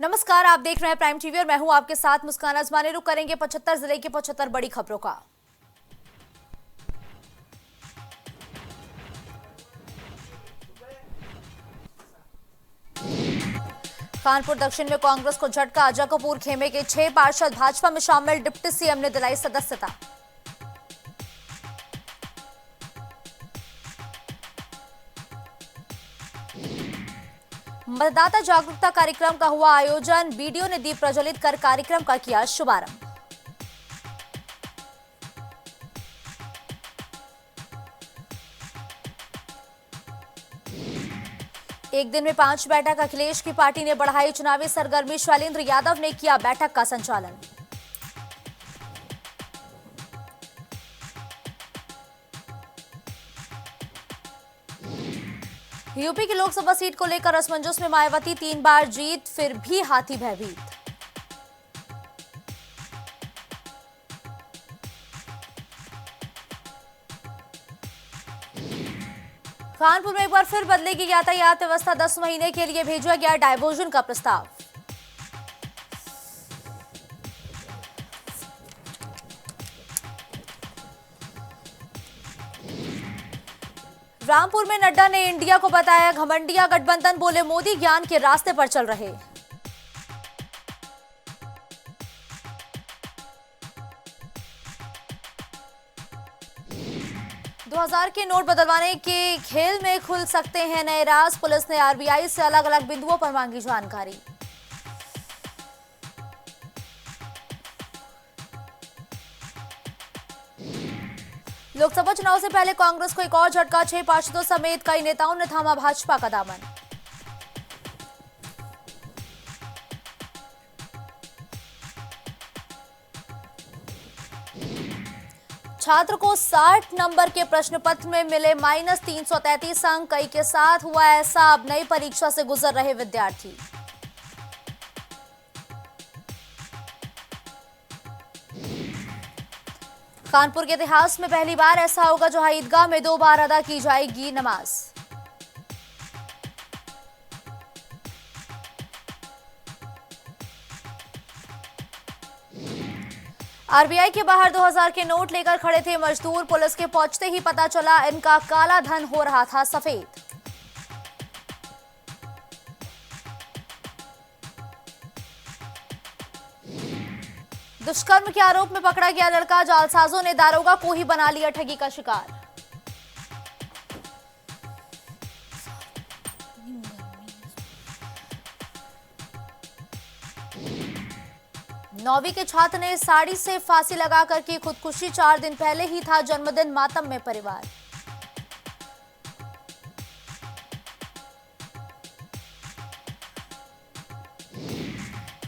नमस्कार, आप देख रहे हैं प्राइम टीवी और मैं हूं आपके साथ मुस्कान अजमानी। रुक करेंगे 75 जिले की 75 बड़ी खबरों का। कानपुर दक्षिण में कांग्रेस को झटका, आजा कपूर खेमे के 6 पार्षद भाजपा में शामिल, डिप्टी सीएम ने दिलाई सदस्यता। मतदाता जागरूकता कार्यक्रम का हुआ आयोजन, बीडीओ ने दीप प्रज्वलित कर कार्यक्रम का किया शुभारंभ। एक दिन में 5 बैठक, अखिलेश की पार्टी ने बढ़ाई चुनावी सरगर्मी, शैलेंद्र यादव ने किया बैठक का संचालन। यूपी की लोकसभा सीट को लेकर असमंजस में मायावती, 3 बार जीत फिर भी हाथी भयभीत। कानपुर में एक बार फिर बदलेगी यातायात व्यवस्था, 10 महीने के लिए भेजा गया डायवर्जन का प्रस्ताव। रामपुर में नड्डा ने इंडिया को बताया घमंडिया गठबंधन, बोले मोदी ज्ञान के रास्ते पर चल रहे। दो 2000 के नोट बदलवाने के खेल में खुल सकते हैं नए राज, पुलिस ने आरबीआई से अलग अलग बिंदुओं पर मांगी जानकारी। लोकसभा चुनाव से पहले कांग्रेस को एक और झटका, 6 पार्षदों समेत कई नेताओं ने थामा भाजपा का दामन। छात्र को 60 नंबर के प्रश्न पत्र में मिले -333 अंक, कई के साथ हुआ ऐसा, अब नई परीक्षा से गुजर रहे विद्यार्थी। कानपुर के इतिहास में पहली बार ऐसा होगा जहां ईदगाह में 2 बार अदा की जाएगी नमाज। आरबीआई के बाहर 2000 के नोट लेकर खड़े थे मजदूर, पुलिस के पहुंचते ही पता चला इनका काला धन हो रहा था सफेद। दुष्कर्म के आरोप में पकड़ा गया लड़का, जालसाजों ने दारोगा को ही बना लिया ठगी का शिकार। नौवीं के छात्र ने साड़ी से फांसी लगाकर की खुदकुशी, 4 दिन पहले ही था जन्मदिन, मातम में परिवार।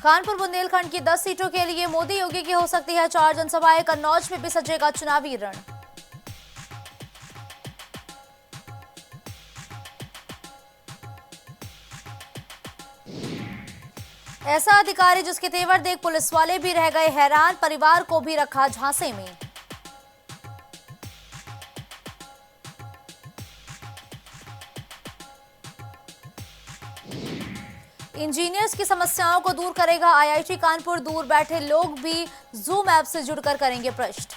कानपुर बुंदेलखंड की 10 सीटों के लिए मोदी योगी की हो सकती है 4 जनसभाएं, कन्नौज में भी सजेगा चुनावी रण। ऐसा अधिकारी जिसके तेवर देख पुलिस वाले भी रह गए हैरान, परिवार को भी रखा झांसे में। इंजीनियर्स की समस्याओं को दूर करेगा आईआईटी कानपुर, दूर बैठे लोग भी जूम ऐप से जुड़कर करेंगे प्रश्न।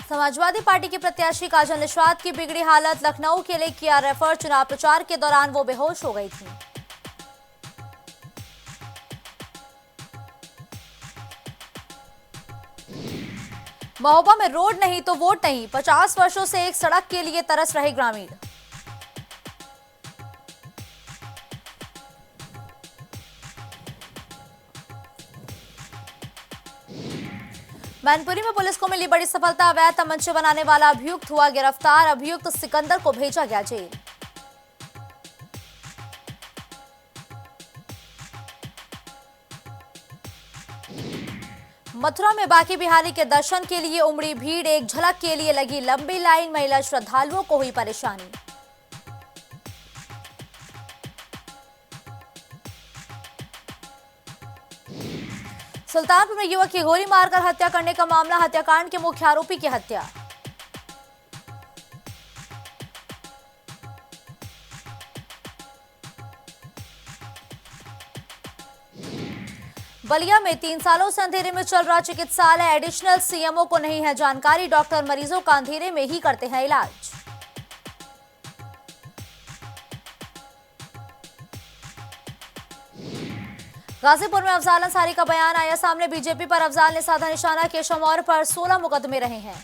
समाजवादी पार्टी के प्रत्याशी काजल निषाद की बिगड़ी हालत, लखनऊ के लिए किया रेफर, चुनाव प्रचार के दौरान वो बेहोश हो गई थी। महोबा में रोड नहीं तो वोट नहीं, 50 वर्षों से एक सड़क के लिए तरस रहे ग्रामीण। मैनपुरी में पुलिस को मिली बड़ी सफलता, अवैध तमंचे बनाने वाला अभियुक्त हुआ गिरफ्तार, अभियुक्त सिकंदर को भेजा गया जेल। मथुरा में बांके बिहारी के दर्शन के लिए उमड़ी भीड़, एक झलक के लिए लगी लंबी लाइन, महिला श्रद्धालुओं को हुई परेशानी। सुल्तानपुर में युवक की गोली मारकर हत्या करने का मामला, हत्याकांड के मुख्य आरोपी की हत्या। बलिया में 3 सालों से अंधेरे में चल रहा चिकित्सालय, एडिशनल सीएमओ को नहीं है जानकारी। डॉक्टर मरीजों का अंधेरे में ही करते हैं इलाज। गाजीपुर में अफजाल अंसारी का बयान आया सामने। बीजेपी पर अफजाल ने साधा निशाना। केशव मौर्य पर 16 मुकदमे रहे हैं।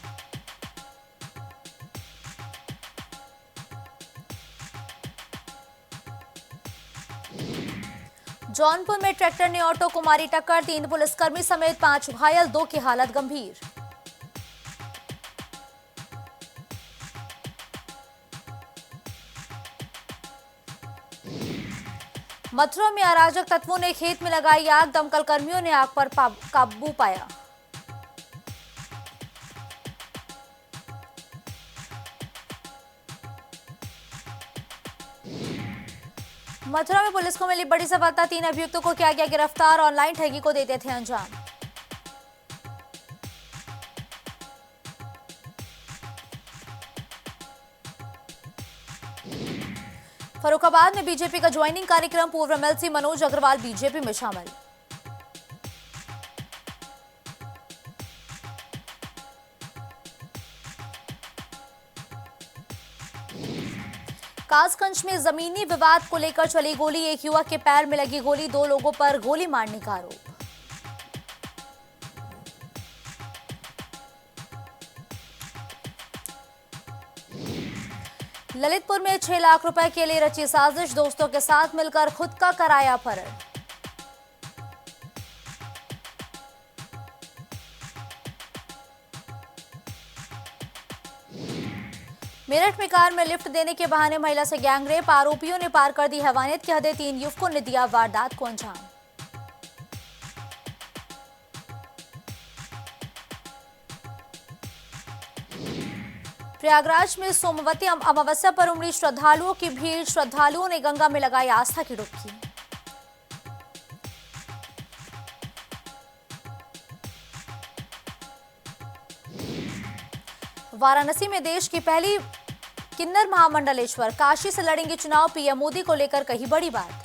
जौनपुर में ट्रैक्टर ने ऑटो को मारी टक्कर, 3 पुलिसकर्मी समेत 5 घायल, 2 की हालत गंभीर। मथुरा में अराजक तत्वों ने खेत में लगाई आग, दमकल कर्मियों ने आग पर काबू पाया। मथुरा में पुलिस को मिली बड़ी सफलता, 3 अभियुक्तों को किया गया गिरफ्तार। ऑनलाइन ठगी को देते थे अंजाम। फरुखाबाद में बीजेपी का ज्वाइनिंग कार्यक्रम, पूर्व एमएलसी मनोज अग्रवाल बीजेपी में शामिल। कासगंज में जमीनी विवाद को लेकर चली गोली, एक युवक के पैर में लगी गोली, 2 लोगों पर गोली मारने का आरोप। ललितपुर में 6 लाख रुपए के लिए रची साजिश, दोस्तों के साथ मिलकर खुद का कराया फरार। मेरठ में कार में लिफ्ट देने के बहाने महिला से गैंगरेप, आरोपियों ने पार कर दी हैवानियत की हदें, 3 युवकों ने दिया वारदात को अंजाम। प्रयागराज में सोमवती अमावस्या पर उमड़ी श्रद्धालुओं की भीड़, श्रद्धालुओं ने गंगा में लगाई आस्था की डुबकी। वाराणसी में देश की पहली किन्नर महामंडलेश्वर, काशी से लड़ेंगे चुनाव, पीएम मोदी को लेकर कही बड़ी बात।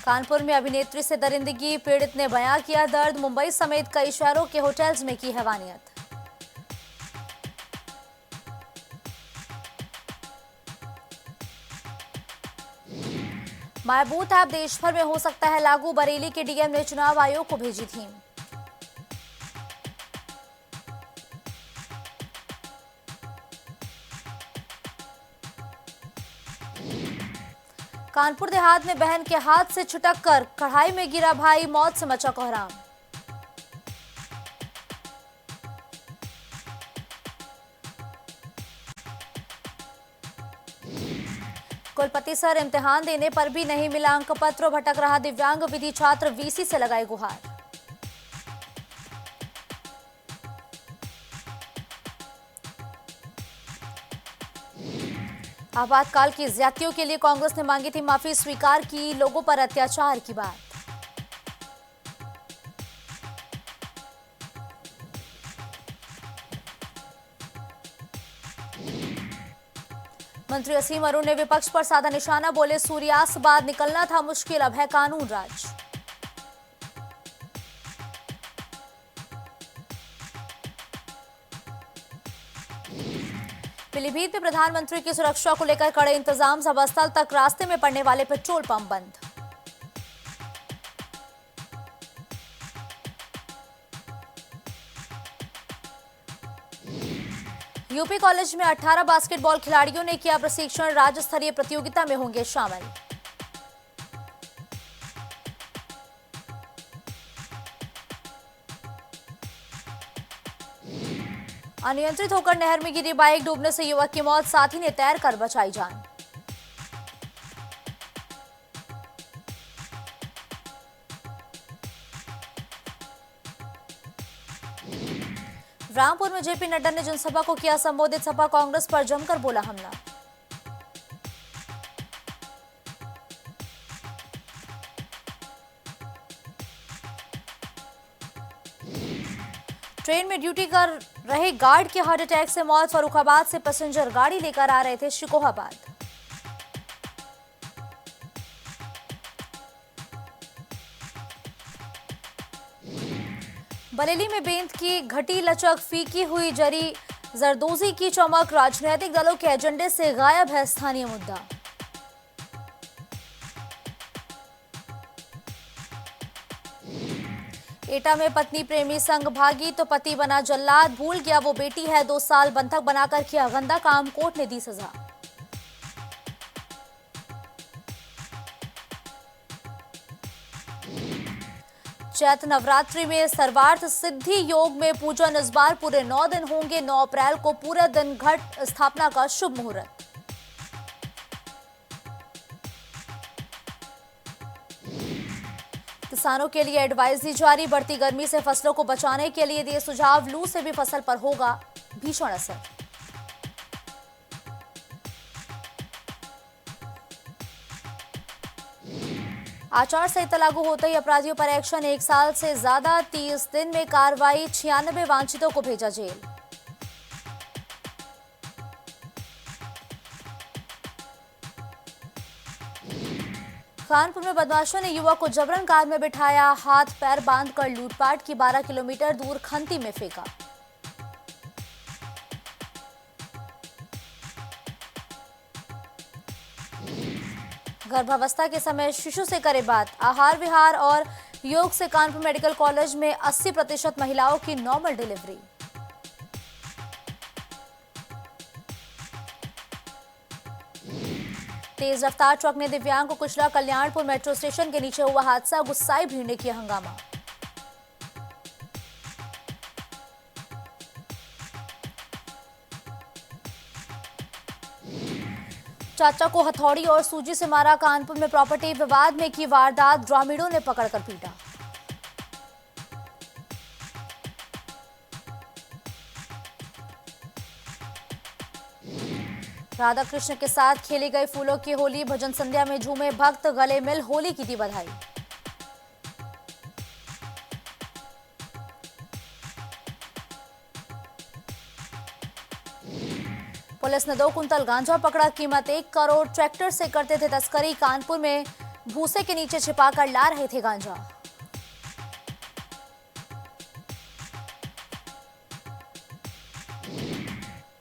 कानपुर में अभिनेत्री से दरिंदगी, पीड़ित ने बयां किया दर्द, मुंबई समेत कई शहरों के होटल्स में की हैवानियत। माय बूथ ऐप देश भर में हो सकता है लागू, बरेली के डीएम ने चुनाव आयोग को भेजी थी। कानपुर देहात में बहन के हाथ से छुटक कर कढ़ाई में गिरा भाई, मौत से मचा कोहराम। कुलपति सर इम्तिहान देने पर भी नहीं मिला अंक पत्र, भटक रहा दिव्यांग विधि छात्र, वीसी से लगाए गुहार। आपातकाल की ज्यादतियों के लिए कांग्रेस ने मांगी थी माफी, स्वीकार की लोगों पर अत्याचार की बात। मंत्री असीम अरुण ने विपक्ष पर साधा निशाना, बोले सूर्यास्त बाद निकलना था मुश्किल, अब है कानून राज। पीलीभीत में प्रधानमंत्री की सुरक्षा को लेकर कड़े इंतजाम, सभा स्थल तक रास्ते में पड़ने वाले पेट्रोल पंप बंद। यूपी कॉलेज में 18 बास्केटबॉल खिलाड़ियों ने किया प्रशिक्षण, राज्य स्तरीय प्रतियोगिता में होंगे शामिल। अनियंत्रित होकर नहर में गिरी बाइक, डूबने से युवक की मौत, साथी ने तैर कर बचाई जान। रामपुर में जेपी नड्डा ने जनसभा को किया संबोधित, सपा कांग्रेस पर जमकर बोला हमला। ट्रेन में ड्यूटी कर रहे गार्ड की हार्ट अटैक से मौत, फरुखाबाद से पैसेंजर गाड़ी लेकर आ रहे थे शिकोहाबाद। बरेली में बेंत की घटी लचक, फीकी हुई जरी, जरदोजी की चमक, राजनीतिक दलों के एजेंडे से गायब है स्थानीय मुद्दा। एटा में पत्नी प्रेमी संग भागी तो पति बना जल्लाद, भूल गया वो बेटी है, 2 साल बंधक बनाकर किया गंदा काम, कोर्ट ने दी सजा। चैत्र नवरात्रि में सर्वार्थ सिद्धि योग में पूजन, इस बार पूरे 9 दिन होंगे। 9 अप्रैल को पूरे दिन घट स्थापना का शुभ मुहूर्त। किसानों के लिए एडवाइजरी जारी, बढ़ती गर्मी से फसलों को बचाने के लिए दिए सुझाव, लू से भी फसल पर होगा भीषण असर। आचार संहिता लागू होते ही अपराधियों पर एक्शन, 1 साल से ज्यादा 30 दिन में कार्रवाई, 96 वांछितों को भेजा जेल। कानपुर में बदमाशों ने युवक को जबरन कार में बिठाया, हाथ पैर बांधकर लूटपाट की, 12 किलोमीटर दूर खंती में फेंका। गर्भावस्था के समय शिशु से करे बात, आहार विहार और योग से कानपुर मेडिकल कॉलेज में 80% महिलाओं की नॉर्मल डिलीवरी। तेज रफ्तार ट्रक ने दिव्यांग को कुचला, कल्याणपुर मेट्रो स्टेशन के नीचे हुआ हादसा, गुस्साई भीड़ ने किया हंगामा। चाचा को हथौड़ी और सूजी से मारा, कानपुर में प्रॉपर्टी विवाद में की वारदात, ग्रामीणों ने पकड़कर पीटा। राधा कृष्ण के साथ खेली गई फूलों की होली, भजन संध्या में झूमे भक्त, गले मिल होली की दी बधाई। पुलिस ने 2 कुंतल गांजा पकड़ा, कीमत 1 करोड़, ट्रैक्टर से करते थे तस्करी, कानपुर में भूसे के नीचे छिपाकर ला रहे थे गांजा।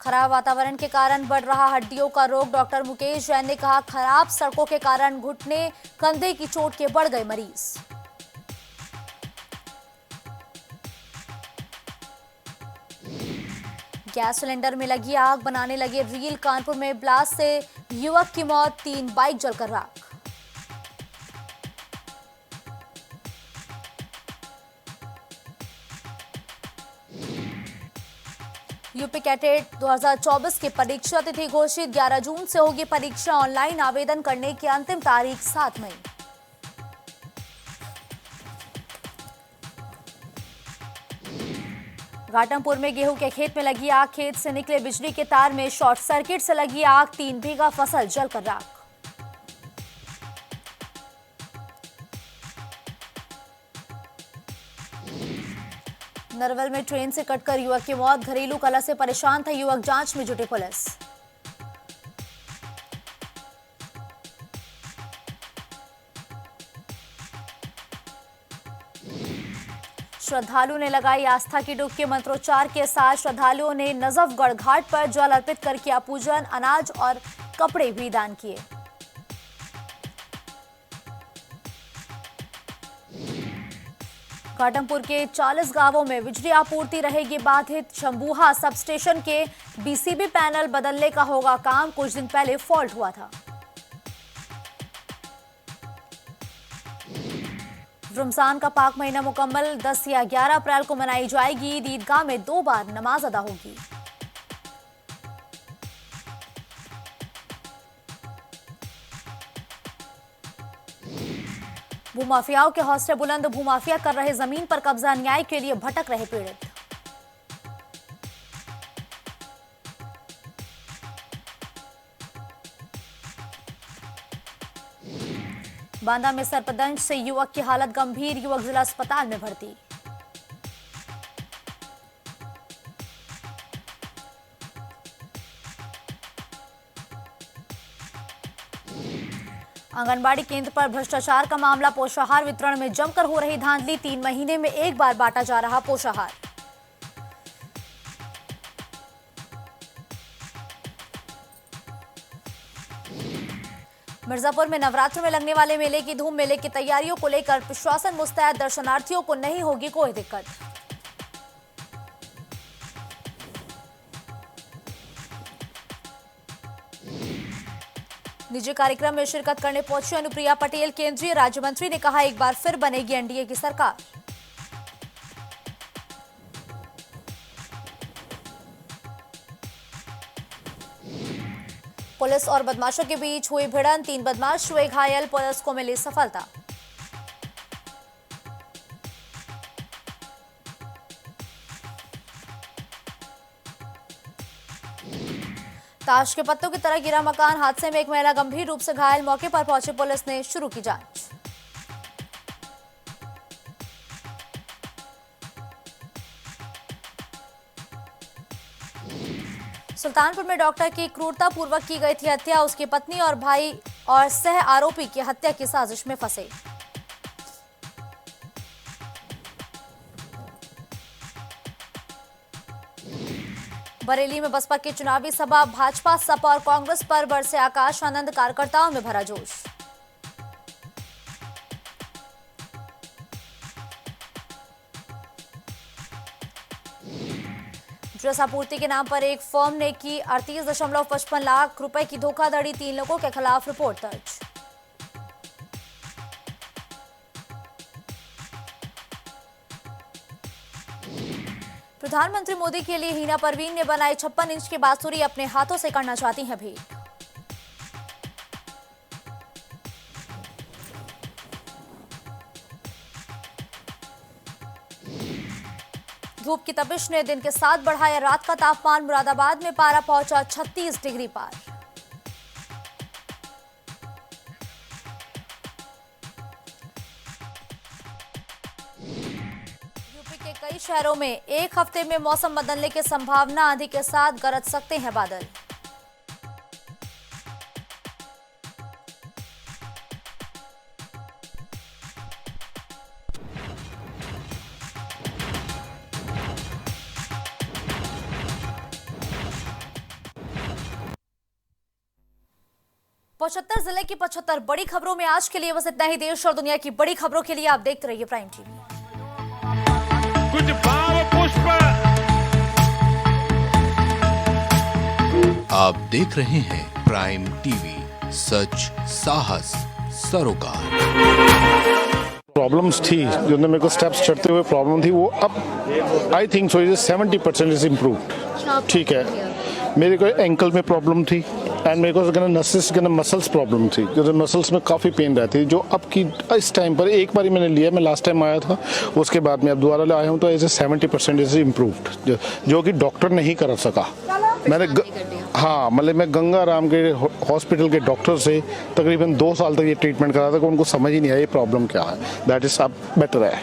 खराब वातावरण के कारण बढ़ रहा हड्डियों का रोग, डॉक्टर मुकेश जैन ने कहा, खराब सड़कों के कारण घुटने कंधे की चोट के बढ़ गए मरीज। गैस सिलेंडर में लगी आग, बनाने लगे रील, कानपुर में ब्लास्ट से युवक की मौत, 3 बाइक जलकर राख। यूपी कैटेट 2024 की परीक्षा तिथि घोषित, 11 जून से होगी परीक्षा ऑनलाइन, आवेदन करने की अंतिम तारीख 7 मई। घाटमपुर में गेहूं के खेत में लगी आग, खेत से निकले बिजली के तार में शॉर्ट सर्किट से लगी आग, 3 बीघा फसल जलकर राख। नरवल में ट्रेन से कटकर युवक की मौत, घरेलू कलह से परेशान था युवक, जांच में जुटी पुलिस। श्रद्धालुओं ने लगाई आस्था की डुबकी, मंत्रोच्चार के साथ श्रद्धालुओं ने नजफगढ़ घाट पर जल अर्पित कर किया पूजन, अनाज और कपड़े भी दान किए। घाटमपुर के 40 गांवों में बिजली आपूर्ति रहेगी बाधित, शंभूहा सब स्टेशन के बीसीबी पैनल बदलने का होगा काम, कुछ दिन पहले फॉल्ट हुआ था। रमजान का पाक महीना मुकम्मल, 10 या 11 अप्रैल को मनाई जाएगी ईद, ईदगाह में 2 बार नमाज अदा होगी। भूमाफियाओं के हौसले बुलंद, भूमाफिया कर रहे जमीन पर कब्जा, न्याय के लिए भटक रहे पीड़ित। बांदा में सर्पदंश से युवक की हालत गंभीर, युवक जिला अस्पताल में भर्ती। आंगनबाड़ी केंद्र पर भ्रष्टाचार का मामला, पोषाहार वितरण में जमकर हो रही धांधली, 3 महीने में एक बार बांटा जा रहा पोषाहार। मिर्जापुर में नवरात्र में लगने वाले मेले की धूम, मेले की तैयारियों को लेकर प्रशासन मुस्तैद, दर्शनार्थियों को नहीं होगी कोई दिक्कत। निजी कार्यक्रम में शिरकत करने पहुंची अनुप्रिया पटेल, केंद्रीय राज्य मंत्री ने कहा एक बार फिर बनेगी एनडीए की सरकार। पुलिस और बदमाशों के बीच हुई भिड़ंत, 3 बदमाश हुए घायल, पुलिस को मिली सफलता। ताश के पत्तों की तरह गिरा मकान, हादसे में एक महिला गंभीर रूप से घायल, मौके पर पहुंची पुलिस ने शुरू की जांच। सुल्तानपुर में डॉक्टर की क्रूरतापूर्वक की गई थी हत्या, उसकी पत्नी और भाई और सह आरोपी की हत्या की साजिश में फंसे। बरेली में बसपा की चुनावी सभा, भाजपा, सपा और कांग्रेस पर बरसे आकाश आनंद, कार्यकर्ताओं में भरा जोश। ड्रेस आपूर्ति के नाम पर एक फर्म ने की 38.55 लाख रुपए की धोखाधड़ी, 3 लोगों के खिलाफ रिपोर्ट दर्ज। प्रधानमंत्री मोदी के लिए हिना परवीन ने बनाई 56 इंच की बांसुरी, अपने हाथों से करना चाहती हैं भेंट। धूप की तपिश ने दिन के साथ बढ़ाया रात का तापमान, मुरादाबाद में पारा पहुंचा 36 डिग्री पार। यूपी के कई शहरों में एक हफ्ते में मौसम बदलने की संभावना, आंधी के साथ गरज सकते हैं बादल। पचहत्तर जिले की 75 बड़ी खबरों में आज के लिए बस इतना ही। देश और दुनिया की बड़ी खबरों के लिए आप देखते रहिए प्राइम टीवी। कुछ भाव पुष्प। आप देख रहे हैं प्राइम टीवी, सच साहस सरोकार। प्रॉब्लम्स थी जो मेरे को स्टेप्स चढ़ते हुए प्रॉब्लम थी, वो अब I think so 70% is improved. ठीक है, मेरे को एंकल में प्रॉब्लम थी एंड मेरे को नसेस मसल्स प्रॉब्लम थी, जो मसल्स में काफ़ी पेन रहती है, जो अब की इस टाइम पर एक बार मैंने लिया, मैं लास्ट टाइम आया था, उसके बाद मैं अब दोबारा आया हूँ, तो ऐसे 70% इज इम्प्रूव्ड, जो कि डॉक्टर नहीं कर सका। मैंने हाँ, मतलब मैं गंगा राम के हॉस्पिटल के डॉक्टर से तकरीबन 2 साल तक ये ट्रीटमेंट करा था, कि उनको समझ ही नहीं आया ये प्रॉब्लम क्या है। दैट इज अब बेटर है।